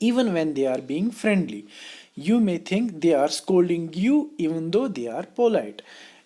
even when they are being friendly, you may think they are scolding you even though they are polite।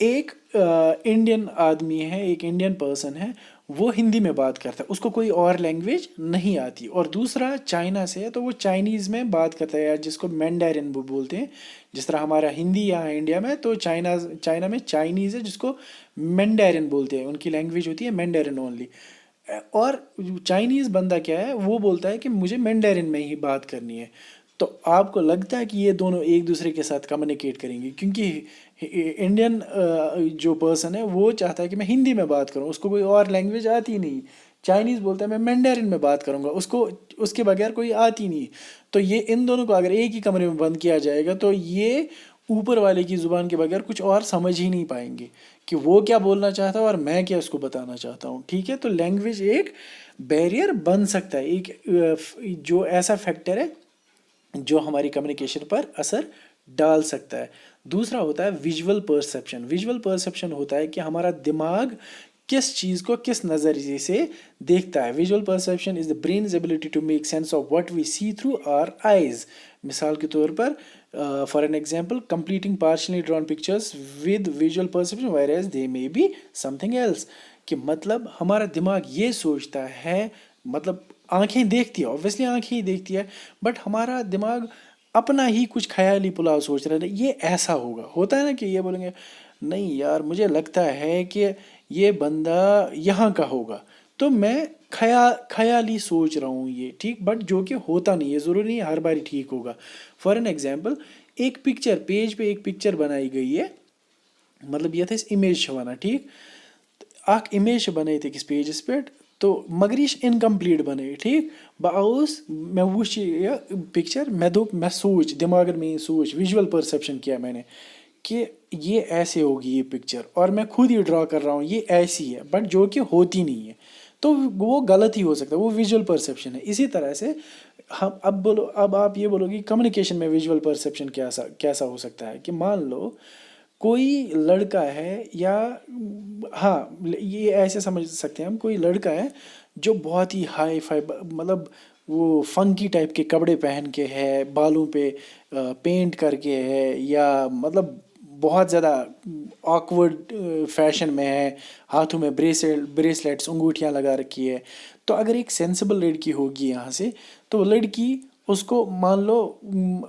ایک Indian آدمی ہے، ایک Indian person ہے، وہ ہندی میں بات کرتا ہے، اس کو کوئی اور لینگویج نہیں آتی، اور دوسرا چائنا سے ہے تو وہ چائنیز میں بات کرتا ہے، یا جس کو مینڈرن بولتے ہیں، جس طرح ہمارا ہندی یہاں انڈیا میں، تو چائنا میں چائنیز ہے جس کو مینڈرن بولتے ہیں، ان کی لینگویج ہوتی ہے مینڈرن اونلی. اور چائنیز بندہ کیا ہے، وہ بولتا ہے کہ مجھے مینڈرن میں ہی بات کرنی ہے. تو آپ کو لگتا ہے کہ یہ دونوں ایک دوسرے کے ساتھ کمیونیکیٹ کریں گے؟ کیونکہ انڈین جو پرسن ہے وہ چاہتا ہے کہ میں ہندی میں بات کروں، اس کو کوئی اور لینگویج آتی نہیں. چائنیز بولتا ہے میں مینڈرن میں بات کروں گا، اس کے بغیر کوئی آتی نہیں. تو یہ ان دونوں کو اگر ایک ہی کمرے میں بند کیا جائے گا تو یہ اوپر والے کی زبان کے بغیر کچھ اور سمجھ ہی نہیں پائیں گے کہ وہ کیا بولنا چاہتا ہے اور میں کیا اس کو بتانا چاہتا ہوں. ٹھیک ہے، تو لینگویج ایک بیریئر بن سکتا ہے، ایک جو ایسا فیکٹر ہے جو ہماری کمیونیکیشن پر اثر ڈال سکتا ہے. دوسرا ہوتا ہے ویژول پرسیپشن. ویژول پرسیپشن ہوتا ہے کہ ہمارا دماغ کس چیز کو کس نظریے سے دیکھتا ہے. Visual perception is the brain's ability to make sense of what we see through our eyes. مثال کے طور پر for an example completing partially drawn pictures with visual perception whereas they may be something else. کہ مطلب ہمارا دماغ یہ سوچتا ہے، مطلب آنکھیں دیکھتی ہے، اوبویسلی آنکھیں ہی دیکھتی ہے، بٹ ہمارا دماغ اپنا ہی کچھ خیالی پلاؤ سوچ رہا ہے، یہ ایسا ہوگا. ہوتا ہے نا کہ یہ بولیں گے نہیں یار مجھے لگتا ہے کہ یہ بندہ یہاں کا ہوگا، تو میں خیالی سوچ رہا ہوں یہ ٹھیک، بٹ جو کہ ہوتا نہیں ہے، ضروری نہیں ہر باری ٹھیک ہوگا. فار این ایگزامپل ایک پکچر پیج پہ ایک پکچر بنائی گئی ہے، مطلب یہ تھا امیج ونان ٹھیک، اخ امیج بنائی أکِس پیجس پٮ۪ٹھ تو مگر یہ انکمپلیٹ بنائی ٹھیک. بہٕ آوُس مےٚ وُچھ یہ پکچر، مےٚ دوٚپ مےٚ سوچ دماغن میں یہ سوچ ویژول پرسیپشن کیا میں نے کہ یہ ایسے ہوگی یہ پکچر، اور میں خود ہی ڈرا کر رہا ہوں یہ ایسی ہے، بٹ جو کہ ہوتی نہیں ہے، تو وہ غلط ہی ہو سکتا ہے، وہ ویژول پرسیپشن ہے. اسی طرح سے ہم اب آپ یہ بولو گی کمیونیکیشن میں ویژول پرسیپشن کیسا ہو سکتا ہے. کہ مان لو کوئی لڑکا ہے، یا ہاں یہ ایسے سمجھ سکتے ہیں ہم، کوئی لڑکا ہے جو بہت ہی ہائی فائی، مطلب وہ فنکی ٹائپ کے کپڑے پہن کے ہے، بالوں پہ پینٹ کر کے ہے، یا مطلب بہت زیادہ آکورڈ فیشن میں ہے، ہاتھوں میں بریسلیٹس انگوٹھیاں لگا رکھی ہے. تو اگر ایک سینسیبل لڑکی ہوگی یہاں سے، تو وہ لڑکی اس کو مان لو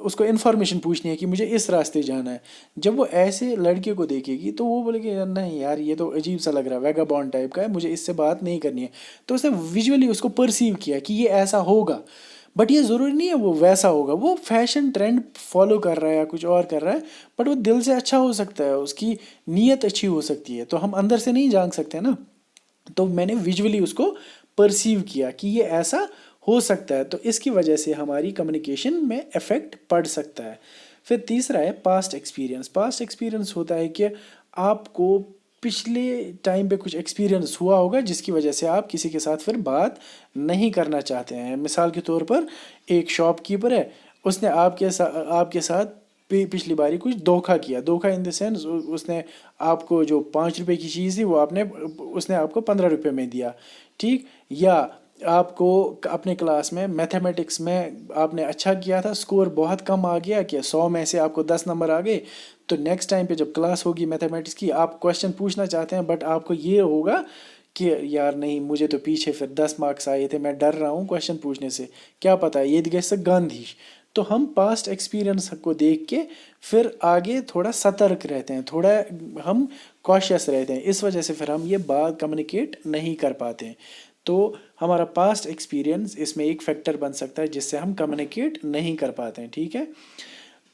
اس کو انفارمیشن پوچھنی ہے کہ مجھے اس راستے جانا ہے. جب وہ ایسے لڑکے کو دیکھے گی تو وہ بولے گی نہیں یار یہ تو عجیب سا لگ رہا ہے، ویگا بانڈ ٹائپ کا ہے، مجھے اس سے بات نہیں کرنی ہے. تو اس نے ویژولی اس کو پرسیو کیا کہ یہ ایسا ہوگا، بٹ یہ ضروری نہیں ہے وہ ویسا ہوگا، وہ فیشن ٹرینڈ فالو کر رہا ہے یا کچھ اور کر رہا ہے، بٹ وہ دل سے اچھا ہو سکتا ہے، اس کی نیت اچھی ہو سکتی ہے، تو ہم اندر سے نہیں جان سکتے نا. تو میں نے ویژولی اس کو پرسیو کیا کہ یہ ایسا ہو سکتا ہے، تو اس کی وجہ سے ہماری کمیونیکیشن میں افیکٹ پڑ سکتا ہے. پھر تیسرا ہے پاسٹ ایکسپیرینس. پاسٹ ایکسپیرینس ہوتا ہے کہ آپ کو پچھلے ٹائم پہ کچھ ایکسپیرینس ہوا ہوگا جس کی وجہ سے آپ کسی کے ساتھ پھر بات نہیں کرنا چاہتے ہیں. مثال کے طور پر ایک شاپ کیپر ہے، اس نے آپ کے ساتھ پچھلی باری کچھ دھوکہ کیا. دھوکہ ان دا سینس اس نے آپ کو جو 5 روپے کی چیز تھی وہ اس نے آپ کو 15 روپے میں دیا ٹھیک. یا آپ کو اپنے کلاس میں میتھمیٹکس میں آپ نے اچھا کیا تھا، اسکور بہت کم آ گیا کہ 100 میں سے آپ کو 10 نمبر آ گئے، تو نیکسٹ ٹائم پہ جب کلاس ہوگی میتھمیٹکس کی آپ کویشچن پوچھنا چاہتے ہیں، بٹ آپ کو یہ ہوگا کہ یار نہیں مجھے تو پیچھے پھر 10 مارکس آئے تھے، میں ڈر رہا ہوں کویشچن پوچھنے سے، کیا پتہ یہ گژھِ گند ہش. تو ہم پاسٹ ایکسپیرینس کو دیکھ کے پھر آگے تھوڑا سترک رہتے ہیں، تھوڑا ہم کوشیس رہتے ہیں، اس وجہ سے پھر ہم یہ بات کمیونیکیٹ نہیں کر پاتے ہیں. تو ہمارا پاسٹ ایکسپیرینس اس میں ایک فیکٹر بن سکتا ہے جس سے ہم کمیونیکیٹ نہیں کر پاتے ہیں. ٹھیک ہے،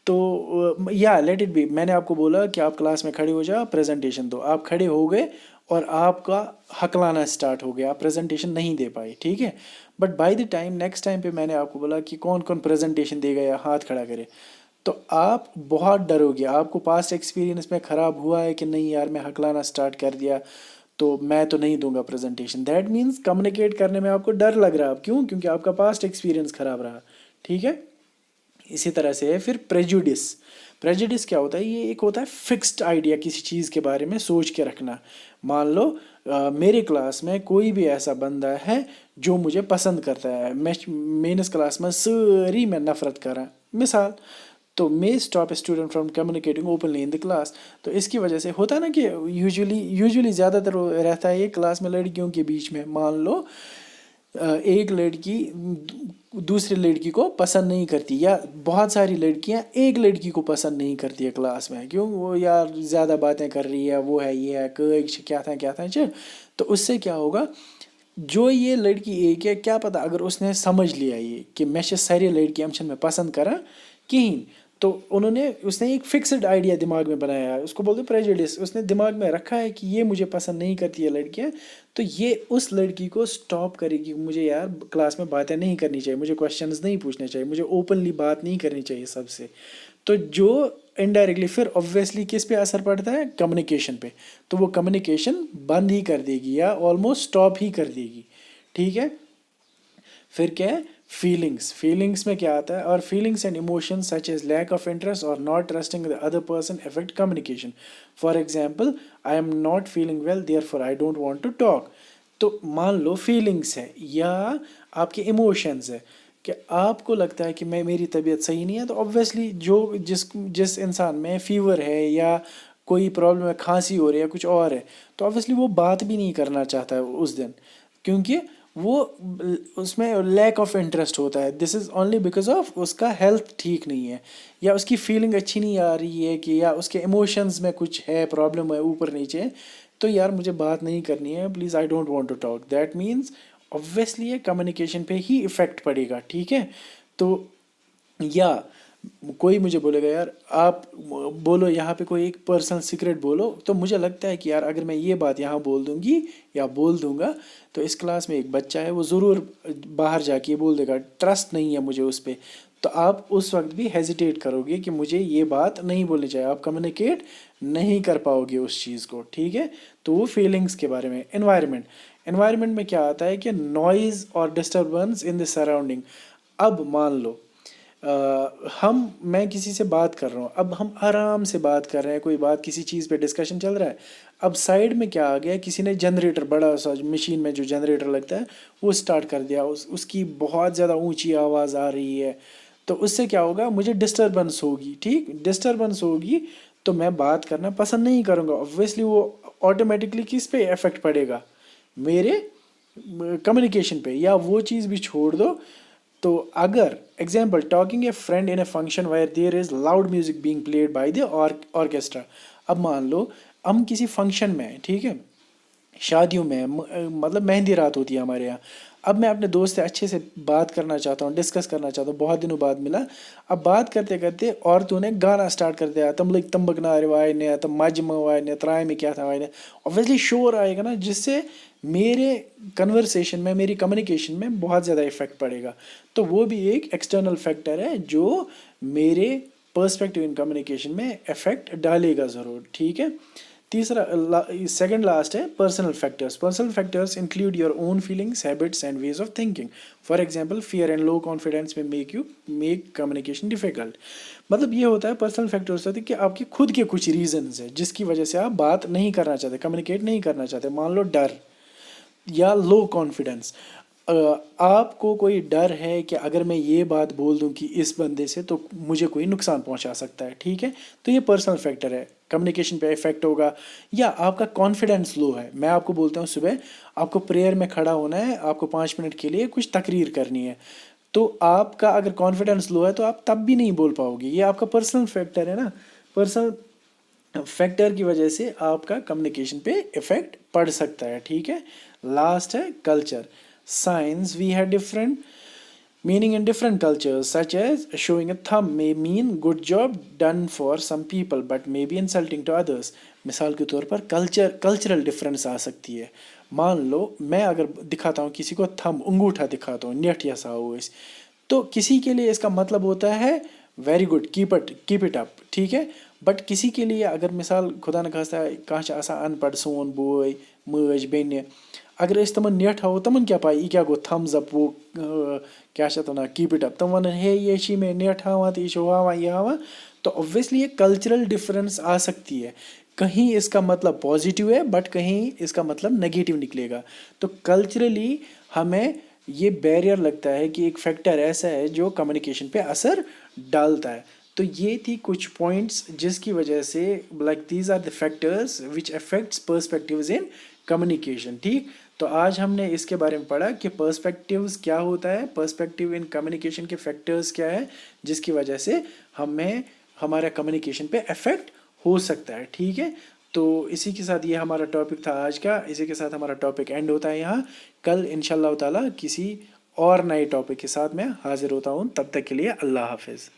تو یا لیٹ اٹ بی، میں نے آپ کو بولا کہ آپ کلاس میں کھڑے ہو جاؤ پریزنٹیشن دو، آپ کھڑے ہو گئے اور آپ کا ہکلانا اسٹارٹ ہو گیا، آپ پریزنٹیشن نہیں دے پائے ٹھیک ہے. But by the time next time پہ میں نے آپ کو بولا کہ کون کون پریزنٹیشن دے گیا ہاتھ کھڑا کرے، تو آپ بہت ڈرو گے، آپ کو پاسٹ ایکسپیرینس میں خراب ہوا ہے کہ نہیں یار میں ہکلانا اسٹارٹ کر دیا تو میں تو نہیں دوں گا پریزنٹیشن. دیٹ مینس کمیونیکیٹ کرنے میں آپ کو ڈر لگ رہا ہے. کیوں؟ کیونکہ آپ کا پاسٹ ایکسپیرینس خراب رہا. ٹھیک ہے، اسی طرح سے ہے پھر پریجوڈس. پریجوڈس کیا ہوتا ہے؟ یہ ایک ہوتا ہے فکسڈ آئیڈیا کسی چیز کے بارے میں سوچ کے رکھنا. مان لو میرے کلاس میں کوئی بھی ایسا بندہ ہے جو مجھے پسند کرتا ہے، میانس کلاس میں سٲری مےٚ نفرت کران مثال، تو may stop a student from communicating openly in the class. تو اس کی وجہ سے ہوتا ہے نا کہ یوزلی زیادہ تر رہتا ہے یہ کلاس میں لڑکیوں کے بیچ میں. مان لو ایک لڑکی دوسری لڑکی کو پسند نہیں کرتی, یا بہت ساری لڑکیاں ایک لڑکی کو پسند نہیں کرتی ہے کلاس میں, کیوں, وہ یار زیادہ باتیں کر رہی ہے, وہ ہے یہ ہے کیا تھا. تو اس سے کیا ہوگا, جو یہ لڑکی ایک ہے, کیا پتہ اگر اس نے سمجھ لیا یہ کہ میں ساری لڑکی میں پسند کرا کہیں, تو اس نے ایک فکسڈ آئیڈیا دماغ میں بنایا ہے, اس کو بولتے ہیں پریجوڈس. اس نے دماغ میں رکھا ہے کہ یہ مجھے پسند نہیں کرتی ہے لڑکیاں, تو یہ اس لڑکی کو سٹاپ کرے گی, مجھے یار کلاس میں باتیں نہیں کرنی چاہیے, مجھے کوشچنز نہیں پوچھنے چاہیے, مجھے اوپنلی بات نہیں کرنی چاہیے سب سے. تو جو انڈائریکٹلی پھر اوبویسلی کس پہ اثر پڑتا ہے, کمیونیکیشن پہ. تو وہ کمیونیکیشن بند ہی کر دے گی یا آلموسٹ سٹاپ ہی کر دے گی. ٹھیک ہے. پھر کیا ہے, فیلنگس میں کیا آتا ہے, اور feelings and emotions such as lack of interest اور not trusting the other person affect communication. For example, I am not feeling well therefore I don't want to talk. تو مان لو فیلنگس ہے یا آپ کے ایموشنز ہے کہ آپ کو لگتا ہے کہ میری طبیعت صحیح نہیں ہے, تو اوبویسلی جس انسان میں فیور ہے یا کوئی پرابلم ہے, کھانسی ہو رہی ہے, کچھ اور ہے, تو اوبویسلی وہ بات بھی نہیں کرنا چاہتا ہے اس دن, کیونکہ وہ اس میں لیک آف انٹرسٹ ہوتا ہے. دس از اونلی بیکاز آف اس کا ہیلتھ ٹھیک نہیں ہے, یا اس کی فیلنگ اچھی نہیں آ رہی ہے, کہ یا اس کے ایموشنز میں کچھ ہے, پرابلم ہے اوپر نیچے, تو یار مجھے بات نہیں کرنی ہے, please I don't want to talk. That means obviously یہ کمیونیکیشن پہ ہی افیکٹ پڑے گا. ٹھیک ہے. تو یا کوئی مجھے بولے گا یار آپ بولو یہاں پہ کوئی ایک پرسنل سیکرٹ بولو, تو مجھے لگتا ہے کہ یار اگر میں یہ بات یہاں بول دوں گی یا بول دوں گا, تو اس کلاس میں ایک بچہ ہے وہ ضرور باہر جا کے بول دے گا, ٹرسٹ نہیں ہے مجھے اس پہ. تو آپ اس وقت بھی ہیزیٹیٹ کرو گے کہ مجھے یہ بات نہیں بولنی چاہیے, آپ کمیونیکیٹ نہیں کر پاؤ گے اس چیز کو. ٹھیک ہے. تو وہ فیلنگس کے بارے میں. انوائرمنٹ میں کیا آتا ہے کہ نوائز اور ڈسٹربنس ان دی سراؤنڈنگ. اب مان لو میں کسی سے بات کر رہا ہوں, اب ہم آرام سے بات کر رہے ہیں, کوئی بات کسی چیز پہ ڈسکشن چل رہا ہے, اب سائڈ میں کیا آ گیا, کسی نے جنریٹر, بڑا سا مشین میں جو جنریٹر لگتا ہے وہ اسٹارٹ کر دیا, اس کی بہت زیادہ اونچی آواز آ رہی ہے, تو اس سے کیا ہوگا, مجھے ڈسٹربنس ہوگی. ٹھیک, ڈسٹربنس ہوگی تو میں بات کرنا پسند نہیں کروں گا. اوبویسلی وہ آٹومیٹکلی کس پہ افیکٹ پڑے گا, میرے کمیونیکیشن پہ. یا وہ چیز بھی چھوڑ دو, تو اگر example talking a friend in a function where there is loud music being played by the orchestra. اب مان لو ہم کسی فنکشن میں ہیں, ٹھیک ہے, شادیوں میں, مطلب مہندی رات ہوتی ہے ہمارے یہاں. اب میں اپنے دوست سے اچھے سے بات کرنا چاہتا ہوں, ڈسکس کرنا چاہتا ہوں, بہت دنوں بعد ملا. اب بات کرتے کرتے عورتوں نے گانا اسٹارٹ کر دیا, تم لگ تم بگنار وائنے, تم مجمع وائنے, ترائے میں کیا تھا وائنے. اوبویسلی شور آئے گا نا, جس سے میرے کنورسیشن میں, میری کمیونیکیشن میں بہت زیادہ افیکٹ پڑے گا. تو وہ بھی ایک ایکسٹرنل فیکٹر ہے جو میرے پرسپیکٹیو ان کمیونیکیشن میں افیکٹ ڈالے گا ضرور. ٹھیک ہے. تیسرا سیکنڈ لاسٹ ہے personal factors include your own feelings, habits and ways of thinking. For example fear and low confidence میں میک کمیونیکیشن ڈیفیکلٹ. مطلب یہ ہوتا ہے پرسنل فیکٹرس ہوتے ہیں کہ آپ کے خود کے کچھ ریزنز ہیں جس کی وجہ سے آپ بات نہیں کرنا چاہتے, کمیونیکیٹ نہیں کرنا چاہتے. مان لو ڈر یا لو کانفیڈنس, آپ کو کوئی ڈر ہے کہ اگر میں یہ بات بول دوں کہ اس بندے سے تو مجھے کوئی نقصان پہنچا سکتا ہے. ٹھیک ہے. تو یہ پرسنل فیکٹر ہے, کمیونیکیشن پہ افیکٹ ہوگا. یا آپ کا کانفیڈنس لو ہے, میں آپ کو بولتا ہوں صبح آپ کو پریئر میں کھڑا ہونا ہے, آپ کو 5 منٹ کے لیے کچھ تقریر کرنی ہے, تو آپ کا اگر کانفیڈنس لو ہے تو آپ تب بھی نہیں بول پاؤ گے. یہ آپ کا پرسنل فیکٹر ہے نا. پرسنل فیکٹر کی وجہ سے آپ کا کمیونیکیشن پہ افیکٹ پڑ سکتا ہے. ٹھیک ہے. لاسٹ ہے culture. Since we have different meaning in different cultures, such as showing a thumb may mean good job done for some people but may be insulting to others. مثال کے طور پر کلچرل ڈفرینس آ سکتی ہے. مان لو میں اگر دکھاتا ہوں کسی کو تھم, انگوٹھا دکھاتا ہوں, نیٹ یا سا ہو اس, تو کسی کے لیے اس کا مطلب ہوتا ہے very good, keep it up. ٹھیک ہے. بٹ کسی کے لیے اگر مثال خدا نخواستہ کانٛہہ آسان ان پڑھ, سون بوے مٲج بیٚنہِ, اگر أسۍ تمن نیٹ ہاوو تمن کیا پاے یہِ کیا گوٚو تھمز اپ وہ کیا چھِ اتھ وَنان کیپ اٹ اپ, تم ونن ہے یہ چھی میں نیٹ ہاوان تہٕ یہِ چھُ ہاوان یہِ ہاوان. تو اوبویسلی یہ کلچرل ڈفرینس آ سکتی ہے, کہیں اس کا مطلب پازیٹیو ہے بٹ کہیں اس کا مطلب نگیٹیو نکلے گا. تو کلچرلی ہمیں یہ بیریئر لگتا ہے کہ ایک فیکٹر ایسا ہے جو کمیونیکیشن پہ اثر ڈالتا ہے. تو یہ تھی کچھ پوائنٹس جس کی وجہ سے like these are the factors which affects perspectives in communication. ٹھیک. تو آج ہم نے اس کے بارے میں پڑھا کہ پرسپیکٹیوز کیا ہوتا ہے, پرسپیکٹیو ان کمیونیکیشن کے فیکٹرز کیا ہے جس کی وجہ سے ہمیں ہمارا کمیونیکیشن پہ افیکٹ ہو سکتا ہے. ٹھیک ہے. تو اسی کے ساتھ یہ ہمارا ٹاپک تھا آج کا. اسی کے ساتھ ہمارا ٹاپک اینڈ ہوتا ہے یہاں. کل انشاءاللہ تعالیٰ کسی اور نئے ٹاپک کے ساتھ میں حاضر ہوتا ہوں. تب تک کے لیے اللہ حافظ.